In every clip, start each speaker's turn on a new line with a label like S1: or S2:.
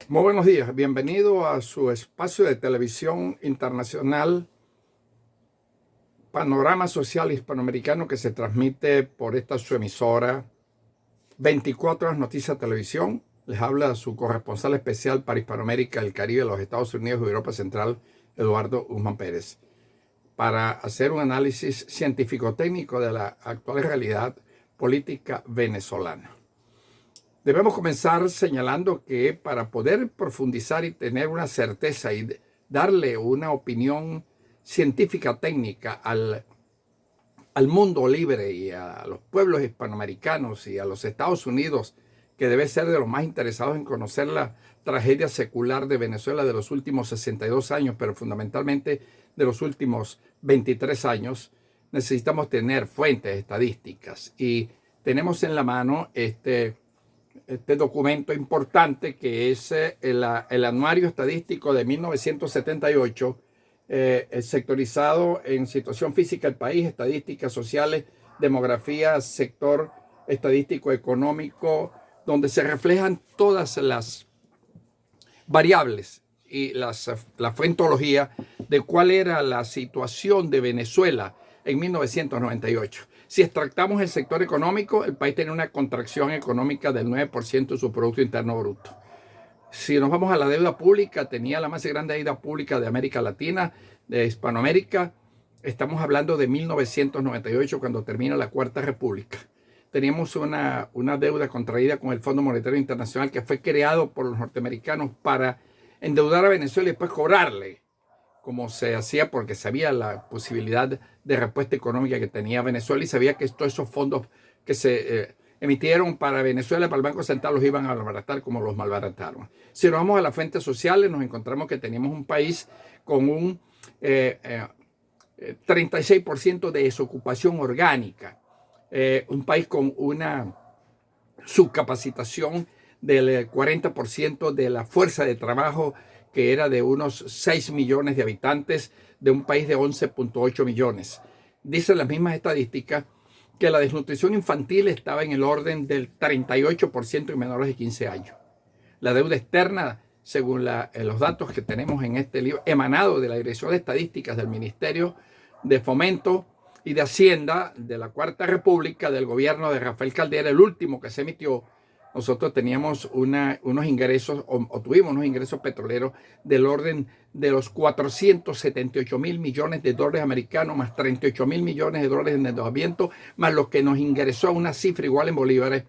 S1: Muy buenos días, bienvenido a su espacio de televisión internacional Panorama Social Hispanoamericano que se transmite por esta su emisora 24 Horas Noticias Televisión. Les habla su corresponsal especial para Hispanoamérica, el Caribe, los Estados Unidos y Europa Central, Eduardo Guzmán Pérez, para hacer un análisis científico-técnico de la actual realidad política venezolana. Debemos comenzar señalando que para poder profundizar y tener una certeza y darle una opinión científica técnica al mundo libre y a los pueblos hispanoamericanos y a los Estados Unidos, que debe ser de los más interesados en conocer la tragedia secular de Venezuela de los últimos 62 años, pero fundamentalmente de los últimos 23 años, necesitamos tener fuentes estadísticas. Y tenemos en la mano este documento importante que es el Anuario Estadístico de 1978, sectorizado en situación física del país, estadísticas sociales, demografía, sector estadístico económico, donde se reflejan todas las variables y la fuentología de cuál era la situación de Venezuela en 1998. Si extractamos el sector económico, el país tenía una contracción económica del 9% de su Producto Interno Bruto. Si nos vamos a la deuda pública, tenía la más grande deuda pública de América Latina, de Hispanoamérica. Estamos hablando de 1998, cuando termina la Cuarta República. Teníamos una deuda contraída con el Fondo Monetario Internacional que fue creado por los norteamericanos para endeudar a Venezuela y después cobrarle, como se hacía porque sabía la posibilidad de respuesta económica que tenía Venezuela y sabía que todos esos fondos que se emitieron para Venezuela, para el Banco Central, los iban a malbaratar como los malbarataron. Si nos vamos a las fuentes sociales, nos encontramos que teníamos un país con un 36% de desocupación orgánica, un país con una subcapacitación del 40% de la fuerza de trabajo, que era de unos 6 millones de habitantes de un país de 11.8 millones. Dicen las mismas estadísticas que la desnutrición infantil estaba en el orden del 38% en menores de 15 años. La deuda externa, según los datos que tenemos en este libro, emanado de la Dirección de Estadísticas del Ministerio de Fomento y de Hacienda de la Cuarta República, del gobierno de Rafael Caldera, el último que se emitió, nosotros teníamos unos ingresos, o tuvimos unos ingresos petroleros del orden de los 478 mil millones de dólares americanos, más 38 mil millones de dólares en endeudamiento, más lo que nos ingresó a una cifra igual en bolívares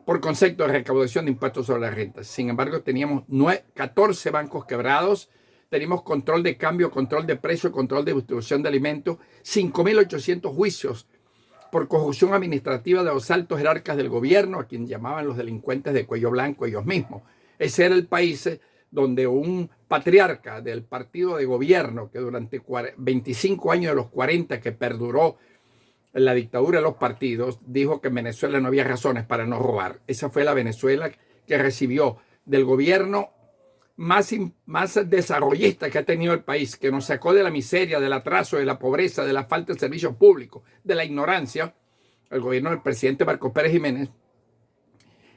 S1: por concepto de recaudación de impuestos sobre la renta. Sin embargo, teníamos 14 bancos quebrados, teníamos control de cambio, control de precio, control de distribución de alimentos, 5.800 juicios por corrupción administrativa de los altos jerarcas del gobierno, a quien llamaban los delincuentes de cuello blanco ellos mismos. Ese era el país donde un patriarca del partido de gobierno, que durante 25 años de los 40 que perduró la dictadura de los partidos, dijo que en Venezuela no había razones para no robar. Esa fue la Venezuela que recibió del gobierno más desarrollista que ha tenido el país, que nos sacó de la miseria, del atraso, de la pobreza, de la falta de servicios públicos, de la ignorancia, el gobierno del presidente Marcos Pérez Jiménez,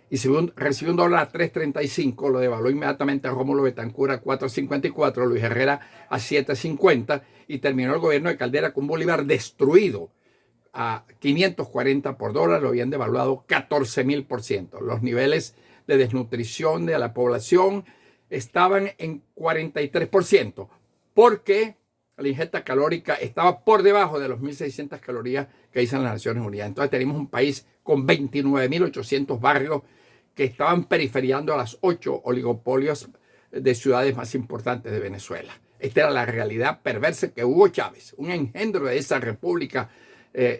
S1: y recibió un dólar a 3.35, lo devaluó inmediatamente a Rómulo Betancourt a 4.54, Luis Herrera a 7.50, y terminó el gobierno de Caldera con un bolívar destruido a 540 por dólar, lo habían devaluado 14.000%. Los niveles de desnutrición de la población estaban en 43%, porque la ingesta calórica estaba por debajo de los 1.600 calorías que dicen las Naciones Unidas. Entonces tenemos un país con 29.800 barrios que estaban periferiando a las 8 oligopolios de ciudades más importantes de Venezuela. Esta era la realidad perversa que Hugo Chávez, un engendro de esa república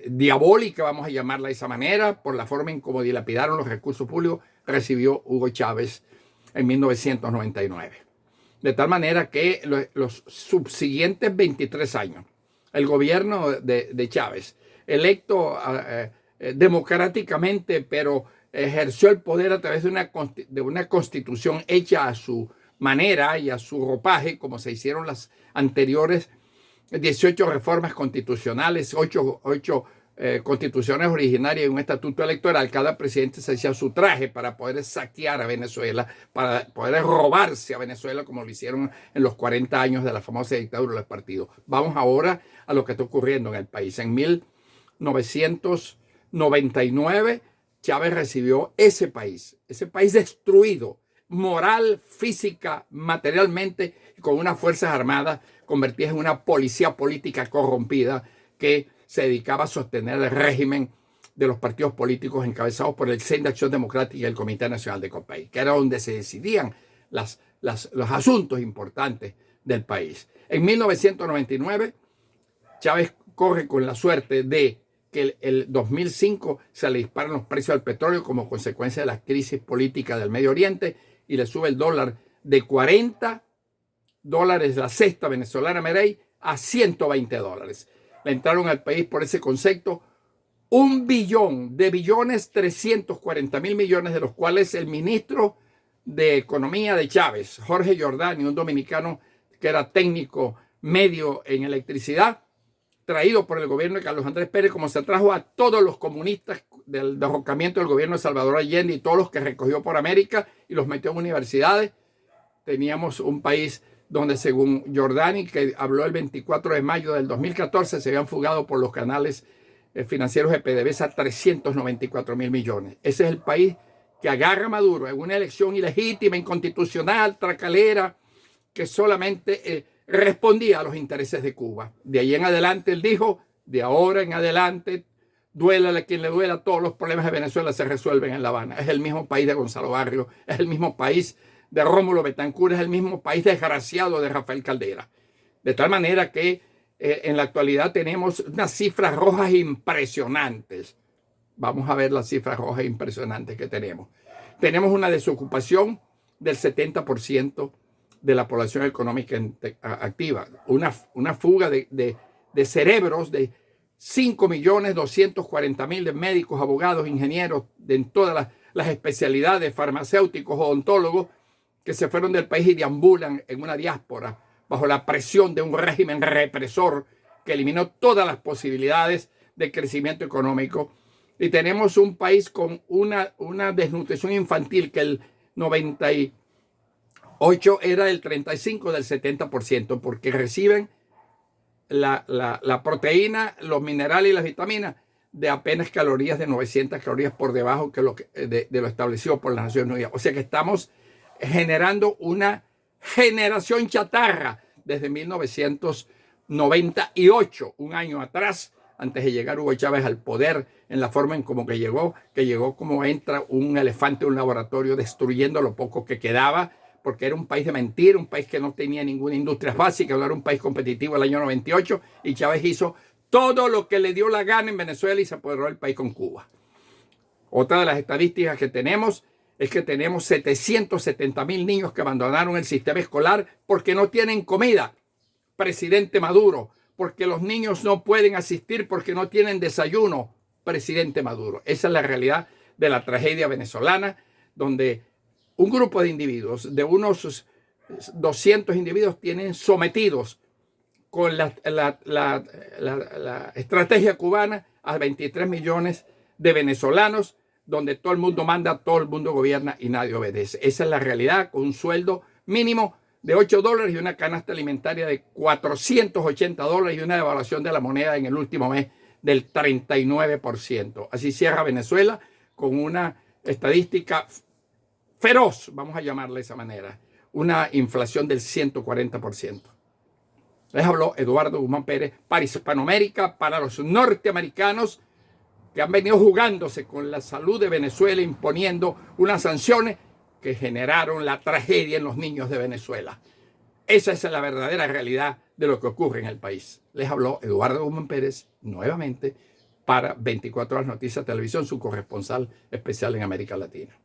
S1: diabólica, vamos a llamarla de esa manera, por la forma en cómo dilapidaron los recursos públicos, recibió Hugo Chávez en 1999. De tal manera que los subsiguientes 23 años, el gobierno de Chávez, electo democráticamente, pero ejerció el poder a través de una constitución hecha a su manera y a su ropaje, como se hicieron las anteriores 18 reformas constitucionales, 8 constituciones originarias y un estatuto electoral, cada presidente se hacía su traje para poder saquear a Venezuela, para poder robarse a Venezuela como lo hicieron en los 40 años de la famosa dictadura del partido. Vamos ahora a lo que está ocurriendo en el país. En 1999, Chávez recibió ese país destruido, moral, física, materialmente, con unas fuerzas armadas convertidas en una policía política corrompida que se dedicaba a sostener el régimen de los partidos políticos encabezados por el Centro de Acción Democrática y el Comité Nacional de Copey, que era donde se decidían los asuntos importantes del país. En 1999, Chávez corre con la suerte de que el 2005 se le disparan los precios del petróleo como consecuencia de la crisis política del Medio Oriente y le sube el dólar de $40 la cesta venezolana Merey a $120. Le entraron al país por ese concepto 1.340.000.000.000, de los cuales el ministro de Economía de Chávez, Jorge Jordani, un dominicano que era técnico medio en electricidad, traído por el gobierno de Carlos Andrés Pérez, como se trajo a todos los comunistas del derrocamiento del gobierno de Salvador Allende y todos los que recogió por América y los metió en universidades. Teníamos un país donde, según Jordani, que habló el 24 de mayo del 2014, se habían fugado por los canales financieros de PDVSA 394.000 millones. Ese es el país que agarra a Maduro en una elección ilegítima, inconstitucional, tracalera, que solamente respondía a los intereses de Cuba. De ahí en adelante él dijo, de ahora en adelante, duélale a quien le duela, todos los problemas de Venezuela se resuelven en La Habana. Es el mismo país de Gonzalo Barrios, es el mismo país de Rómulo Betancourt, es el mismo país desgraciado de Rafael Caldera. De tal manera que en la actualidad tenemos unas cifras rojas impresionantes. Vamos a ver las cifras rojas impresionantes que tenemos. Tenemos una desocupación del 70% de la población económica activa. Una fuga de cerebros de 5.240.000 de médicos, abogados, ingenieros, en todas las especialidades, farmacéuticos, odontólogos, que se fueron del país y deambulan en una diáspora bajo la presión de un régimen represor que eliminó todas las posibilidades de crecimiento económico. Y tenemos un país con una desnutrición infantil que el 98 era el 35 del 70%, porque reciben la proteína, los minerales y las vitaminas de apenas calorías, de 900 calorías por debajo de lo establecido por las Naciones Unidas. O sea que estamos generando una generación chatarra desde 1998, un año atrás, antes de llegar Hugo Chávez al poder, en la forma en como que llegó como entra un elefante en un laboratorio destruyendo lo poco que quedaba, porque era un país de mentira, un país que no tenía ninguna industria básica, no era un país competitivo el año 98, y Chávez hizo todo lo que le dio la gana en Venezuela y se apoderó del país con Cuba. Otra de las estadísticas que tenemos es que tenemos 770.000 niños que abandonaron el sistema escolar porque no tienen comida. Presidente Maduro, porque los niños no pueden asistir porque no tienen desayuno. Presidente Maduro. Esa es la realidad de la tragedia venezolana, donde un grupo de individuos, de unos 200 individuos, tienen sometidos con la estrategia cubana a 23 millones de venezolanos, donde todo el mundo manda, todo el mundo gobierna y nadie obedece. Esa es la realidad, con un sueldo mínimo de $8 y una canasta alimentaria de $480 y una devaluación de la moneda en el último mes del 39%. Así cierra Venezuela con una estadística feroz, vamos a llamarla de esa manera, una inflación del 140%. Les habló Eduardo Guzmán Pérez para Hispanoamérica, para los norteamericanos que han venido jugándose con la salud de Venezuela, imponiendo unas sanciones que generaron la tragedia en los niños de Venezuela. Esa es la verdadera realidad de lo que ocurre en el país. Les habló Eduardo Guzmán Pérez nuevamente para 24 Horas Noticias Televisión, su corresponsal especial en América Latina.